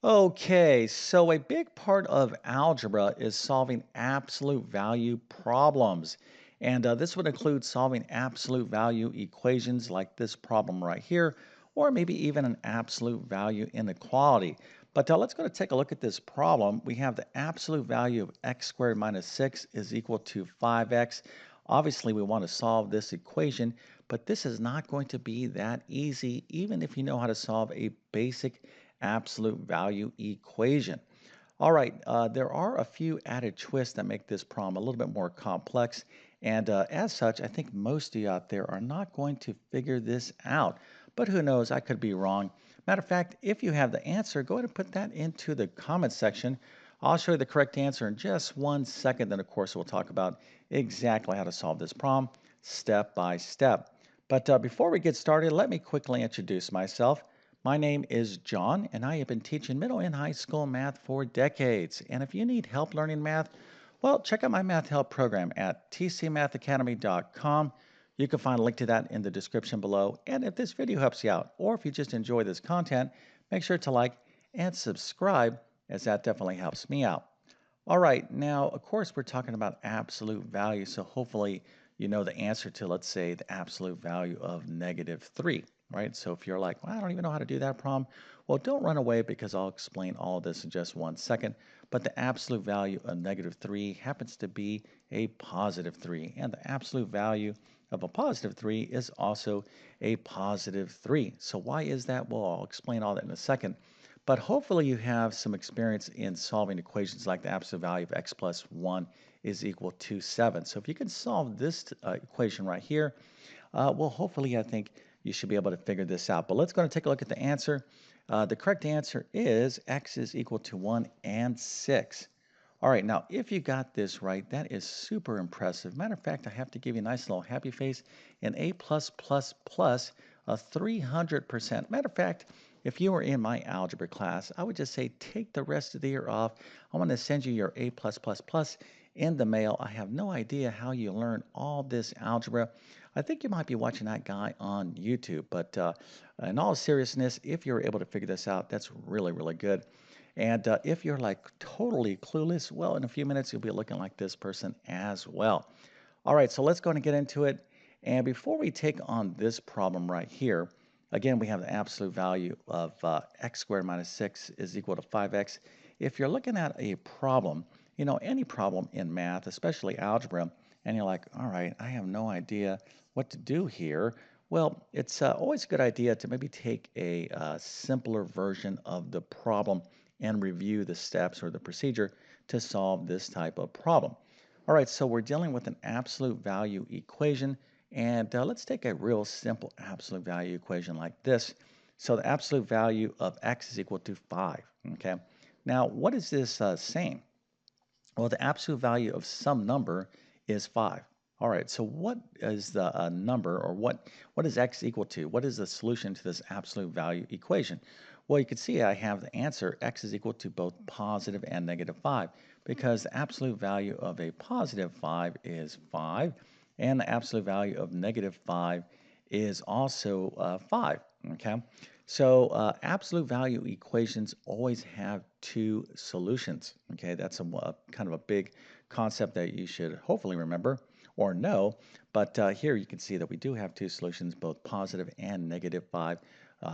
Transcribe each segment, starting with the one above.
Okay, so a big part of algebra is solving absolute value problems. And this would include solving absolute value equations like this problem right here, or maybe even an absolute value inequality. But let's go to take a look at this problem. We have the absolute value of x squared minus 6 is equal to 5x. Obviously, we want to solve this equation, but this is not going to be that easy, even if you know how to solve a basic absolute value equation. All right, there are a few added twists that make this problem a little bit more complex. And as such, I think most of you out there are not going to figure this out. But who knows, I could be wrong. Matter of fact, if you have the answer, go ahead and put that into the comment section. I'll show you the correct answer in just 1 second. Then, of course, we'll talk about exactly how to solve this problem step by step. But before we get started, let me quickly introduce myself. My name is John, and I have been teaching middle and high school math for decades. And if you need help learning math, well, check out my math help program at tcmathacademy.com. You can find a link to that in the description below. And if this video helps you out, or if you just enjoy this content, make sure to like and subscribe, as that definitely helps me out. All right, now, of course, we're talking about absolute value, so hopefully you know the answer to, let's say, the absolute value of -3, right? So if you're like, well, I don't even know how to do that problem, well, don't run away because I'll explain all of this in just 1 second. But the absolute value of -3 happens to be a +3, and the absolute value of a +3 is also a +3. So why is that? Well, I'll explain all that in a second. But hopefully you have some experience in solving equations like the absolute value of x plus 1 is equal to 7. So if you can solve this equation right here, well, hopefully I think you should be able to figure this out. But let's go and take a look at the answer. The correct answer is x is equal to 1 and 6. All right, now if you got this right, that is super impressive. Matter of fact, I have to give you a nice little happy face, an A+++, a 300%. Matter of fact, if you were in my algebra class, I would just say take the rest of the year off. I want to send you your A++ in the mail. I have no idea how you learn all this algebra. I think you might be watching that guy on YouTube, but in all seriousness, if you're able to figure this out, that's really, really good. And if you're like totally clueless, well, in a few minutes, you'll be looking like this person as well. All right, so let's go and get into it. And before we take on this problem right here, again, we have the absolute value of x squared minus 6 is equal to 5x. If you're looking at a problem, you know, any problem in math, especially algebra, and you're like, all right, I have no idea what to do here. Well, it's always a good idea to maybe take a simpler version of the problem and review the steps or the procedure to solve this type of problem. All right, so we're dealing with an absolute value equation, and let's take a real simple absolute value equation like this. So the absolute value of x is equal to 5, okay? Now, what is this saying? Well, the absolute value of some number is 5. All right, so what is the number, or what is x equal to? What is the solution to this absolute value equation? Well, you can see I have the answer. X is equal to both positive and -5 because the absolute value of a +5 is 5, and the absolute value of -5 is also 5, okay? So absolute value equations always have two solutions. Okay, that's a kind of a big concept that you should hopefully remember or know. But here you can see that we do have two solutions, both positive and -5,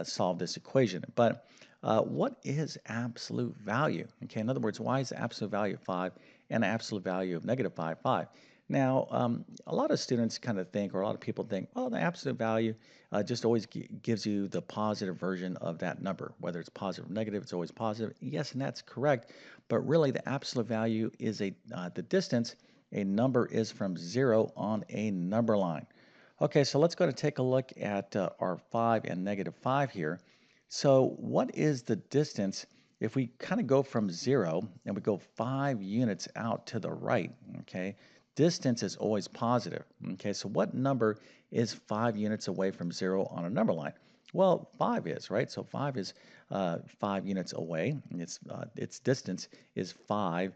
solve this equation. But what is absolute value? Okay, in other words, why is the absolute value of 5 and the absolute value of -5 5? Now, a lot of students kind of think, or a lot of people think, well, the absolute value just always gives you the positive version of that number. Whether it's positive or negative, it's always positive. Yes, and that's correct. But really, the absolute value is the distance a number is from 0 on a number line. Okay, so let's go to take a look at our 5 and -5 here. So what is the distance if we kind of go from 0 and we go 5 units out to the right, okay? Distance is always positive, okay? So what number is 5 units away from 0 on a number line? Well, 5 is, right? So 5 is 5 units away. Its distance is 5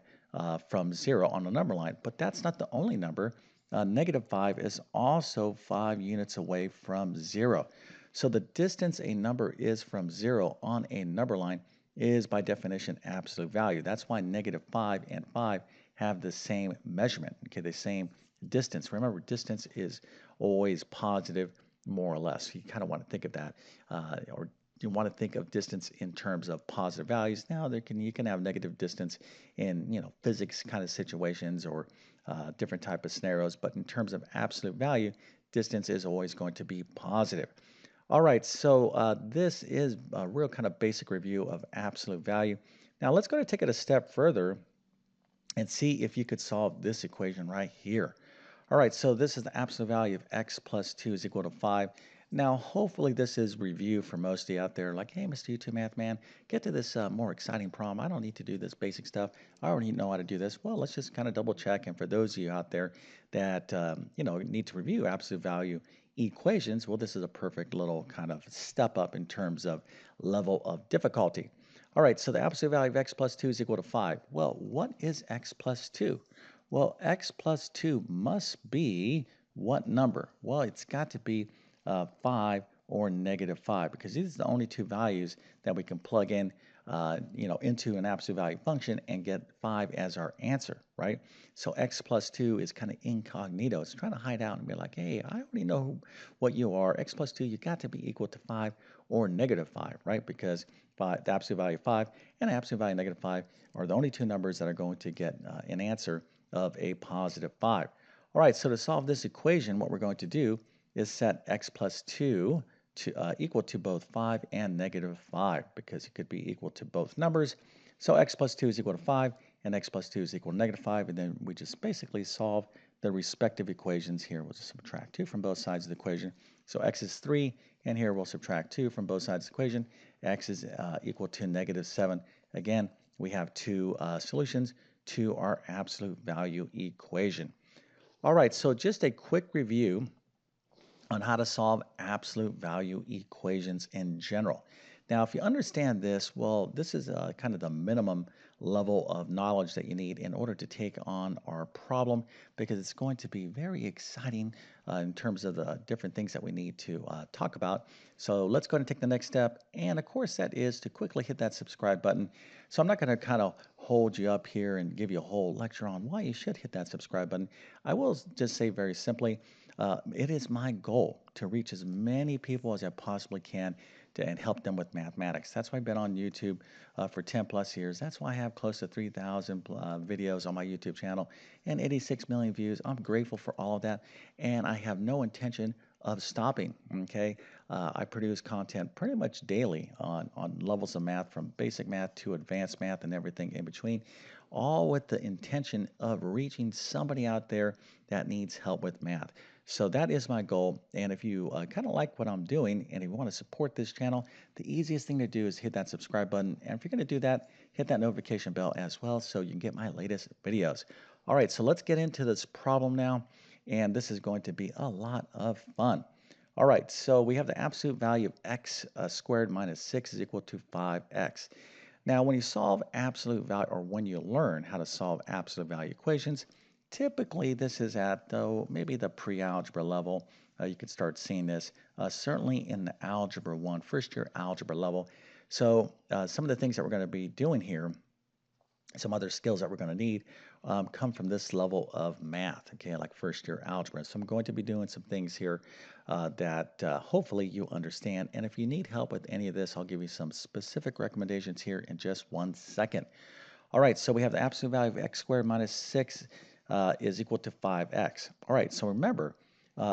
from 0 on a number line, but that's not the only number. -5 is also 5 units away from 0. So the distance a number is from 0 on a number line is by definition absolute value. That's why -5 and 5 have the same measurement, okay, the same distance. Remember, distance is always positive, more or less. You kind of want to think of that, or you want to think of distance in terms of positive values. Now, you can have negative distance in physics kind of situations or different type of scenarios, but in terms of absolute value, distance is always going to be positive. All right, so this is a real kind of basic review of absolute value. Now let's go to take it a step further and see if you could solve this equation right here. All right, so this is the absolute value of x plus 2 is equal to 5. Now, hopefully this is review for most of you out there like, hey, Mr. YouTube Math Man, get to this more exciting problem. I don't need to do this basic stuff. I already know how to do this. Well, let's just kind of double check. And for those of you out there that, need to review absolute value equations, well, this is a perfect little kind of step up in terms of level of difficulty. All right, so the absolute value of x plus 2 is equal to 5. Well, what is x plus 2? Well, x plus 2 must be what number? Well, it's got to be 5 or -5 because these are the only two values that we can plug in, into an absolute value function and get 5 as our answer, right? So x plus 2 is kind of incognito. It's trying to hide out and be like, hey, I already know what you are. X plus 2, you got to be equal to 5 or -5, right? Because the absolute value of 5 and the absolute value of -5 are the only two numbers that are going to get an answer of a positive 5. All right, so to solve this equation, what we're going to do is set x plus 2 to equal to both 5 and -5 because it could be equal to both numbers. So x plus 2 is equal to 5 and x plus 2 is equal to -5, and then we just basically solve the respective equations here. We'll just subtract 2 from both sides of the equation. So x is 3, and here we'll subtract 2 from both sides of the equation. X is equal to -7. Again, we have two solutions to our absolute value equation. All right, so just a quick review on how to solve absolute value equations in general. Now, if you understand this, well, this is kind of the minimum level of knowledge that you need in order to take on our problem because it's going to be very exciting in terms of the different things that we need to talk about. So let's go ahead and take the next step. And of course, that is to quickly hit that subscribe button. So I'm not going to kind of hold you up here and give you a whole lecture on why you should hit that subscribe button. I will just say very simply, it is my goal to reach as many people as I possibly can and help them with mathematics. That's why I've been on YouTube for 10 plus years. That's why I have close to 3,000 videos on my YouTube channel and 86 million views. I'm grateful for all of that, and I have no intention of stopping, okay? I produce content pretty much daily on levels of math, from basic math to advanced math and everything in between, all with the intention of reaching somebody out there that needs help with math. So that is my goal. And if you kind of like what I'm doing and if you want to support this channel, the easiest thing to do is hit that subscribe button. And if you're going to do that, hit that notification bell as well so you can get my latest videos. All right, so let's get into this problem now. And this is going to be a lot of fun. All right, so we have the absolute value of x squared minus 6 is equal to 5x. Now, when you solve absolute value, or when you learn how to solve absolute value equations, typically this is at, though, maybe the pre-algebra level. You could start seeing this, certainly in the Algebra 1, first year algebra level. So some of the things that we're going to be doing here, some other skills that we're going to need come from this level of math, okay, like first year algebra. So I'm going to be doing some things here that hopefully you understand. And if you need help with any of this, I'll give you some specific recommendations here in just 1 second. All right, so we have the absolute value of x squared minus 6 is equal to 5x. All right, so remember,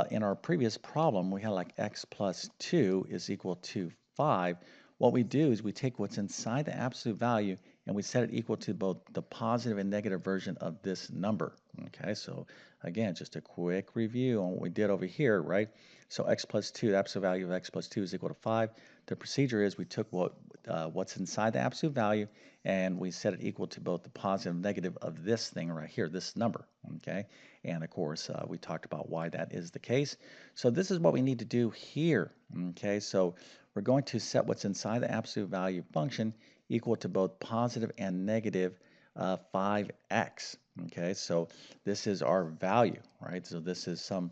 in our previous problem, we had like x plus 2 is equal to 5. What we do is we take what's inside the absolute value and we set it equal to both the positive and negative version of this number. Okay, so again, just a quick review on what we did over here, right? So x plus 2, the absolute value of x plus 2 is equal to 5. The procedure is we took what's inside the absolute value and we set it equal to both the positive and negative of this thing right here, this number, okay? And of course, we talked about why that is the case. So this is what we need to do here, okay? So we're going to set what's inside the absolute value function equal to both positive and negative 5x, okay? So this is our value, right? So this is some,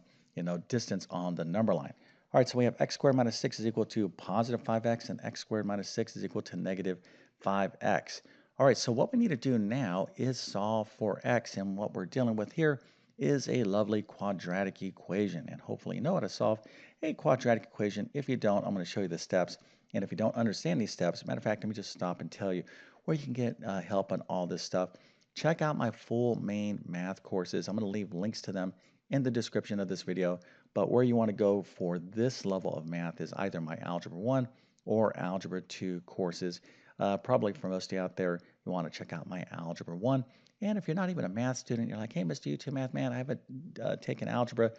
distance on the number line. All right, so we have x squared minus 6 is equal to positive 5x, and x squared minus 6 is equal to negative 5x. All right, so what we need to do now is solve for x, and what we're dealing with here is a lovely quadratic equation, and hopefully you know how to solve a quadratic equation. If you don't, I'm going to show you the steps, and if you don't understand these steps, matter of fact, let me just stop and tell you where you can get help on all this stuff. Check out my full main math courses. I'm going to leave links to them in the description of this video, but where you want to go for this level of math is either my Algebra 1 or Algebra 2 courses. Probably for most of you out there, you want to check out my Algebra 1. And if you're not even a math student, you're like, hey, Mr. YouTube Math Man, I haven't taken algebra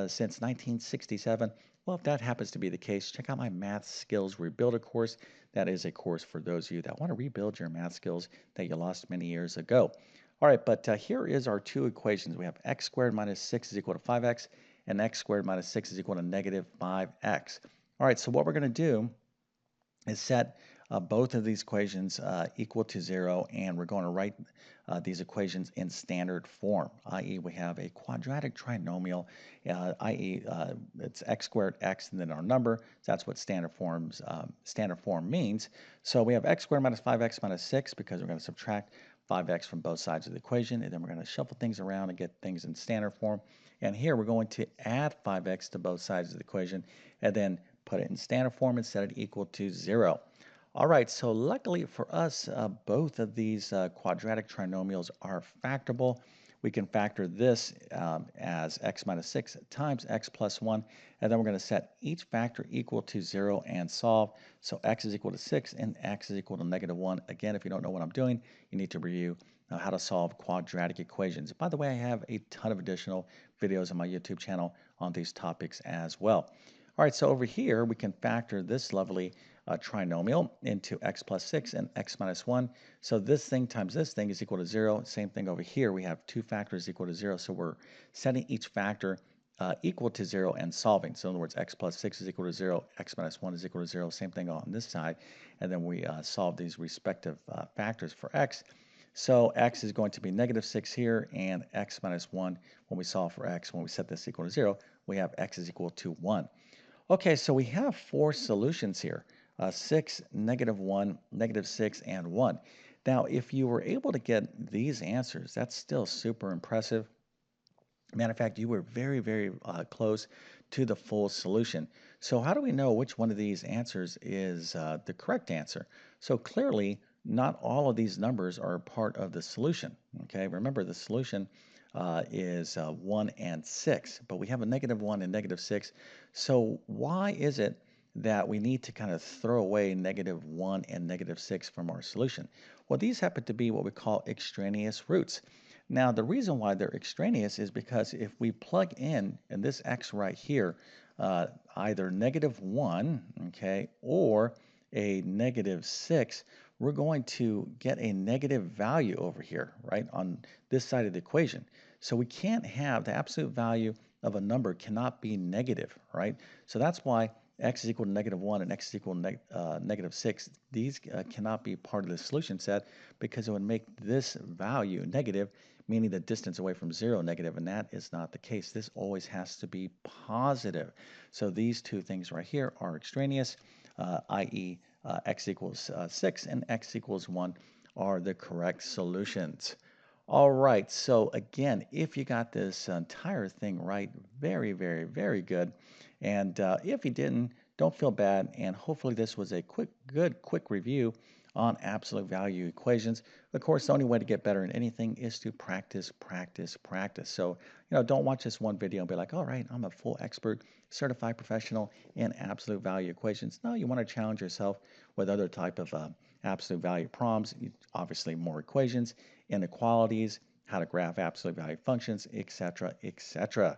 since 1967. Well, if that happens to be the case, check out my Math Skills Rebuilder course. That is a course for those of you that want to rebuild your math skills that you lost many years ago. All right, but here is our two equations. We have x squared minus 6 is equal to 5x, and x squared minus 6 is equal to negative 5x. All right, so what we're going to do is set both of these equations equal to 0, and we're going to write these equations in standard form, i.e. we have a quadratic trinomial, i.e. It's x squared x and then our number. So that's what standard form means. So we have x squared minus 5x minus 6 because we're going to subtract 5x from both sides of the equation, and then we're going to shuffle things around and get things in standard form. And here we're going to add 5x to both sides of the equation and then put it in standard form and set it equal to 0. All right, so luckily for us, both of these quadratic trinomials are factorable. We can factor this as x minus 6 times x plus 1, and then we're going to set each factor equal to 0 and solve. So x is equal to 6 and x is equal to negative 1. Again, if you don't know what I'm doing, you need to review how to solve quadratic equations. By the way, I have a ton of additional videos on my YouTube channel on these topics as well. All right, so over here, we can factor this lovely trinomial into x plus 6 and x minus 1. So this thing times this thing is equal to 0. Same thing over here. We have two factors equal to 0. So we're setting each factor equal to 0 and solving. So in other words, x plus 6 is equal to 0, x minus 1 is equal to 0. Same thing on this side. And then we solve these respective factors for x. So x is going to be negative 6 here, and x minus 1 when we solve for x. When we set this equal to 0, we have x is equal to 1. Okay, so we have four solutions here, 6, negative 1, negative 6, and 1. Now, if you were able to get these answers, that's still super impressive. Matter of fact, you were very, very close to the full solution. So how do we know which one of these answers is the correct answer? So clearly, not all of these numbers are part of the solution. Okay, remember the solution is 1 and 6, but we have a negative 1 and negative 6. So why is it that we need to kind of throw away negative 1 and negative 6 from our solution? Well, these happen to be what we call extraneous roots. Now, the reason why they're extraneous is because if we plug in this x right here, either negative 1, okay, or a negative 6, we're going to get a negative value over here, right, on this side of the equation. So we can't have the absolute value of a number cannot be negative, right? So that's why x is equal to negative 1 and x is equal to negative 6. These cannot be part of the solution set because it would make this value negative, meaning the distance away from 0 negative, and that is not the case. This always has to be positive. So these two things right here are extraneous, i.e. X equals 6 and x equals 1 are the correct solutions. All right, so again, if you got this entire thing right, very, very, very good. And if you didn't, don't feel bad. And hopefully this was a good quick review on absolute value equations. Of course, the only way to get better in anything is to practice, practice, practice. So, don't watch this one video and be like, all right, I'm a full expert, certified professional in absolute value equations. No, you want to challenge yourself with other type of absolute value problems, obviously more equations, inequalities, how to graph absolute value functions, etc., etc.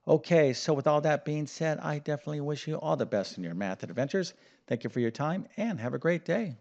Okay, so with all that being said, I definitely wish you all the best in your math adventures. Thank you for your time and have a great day.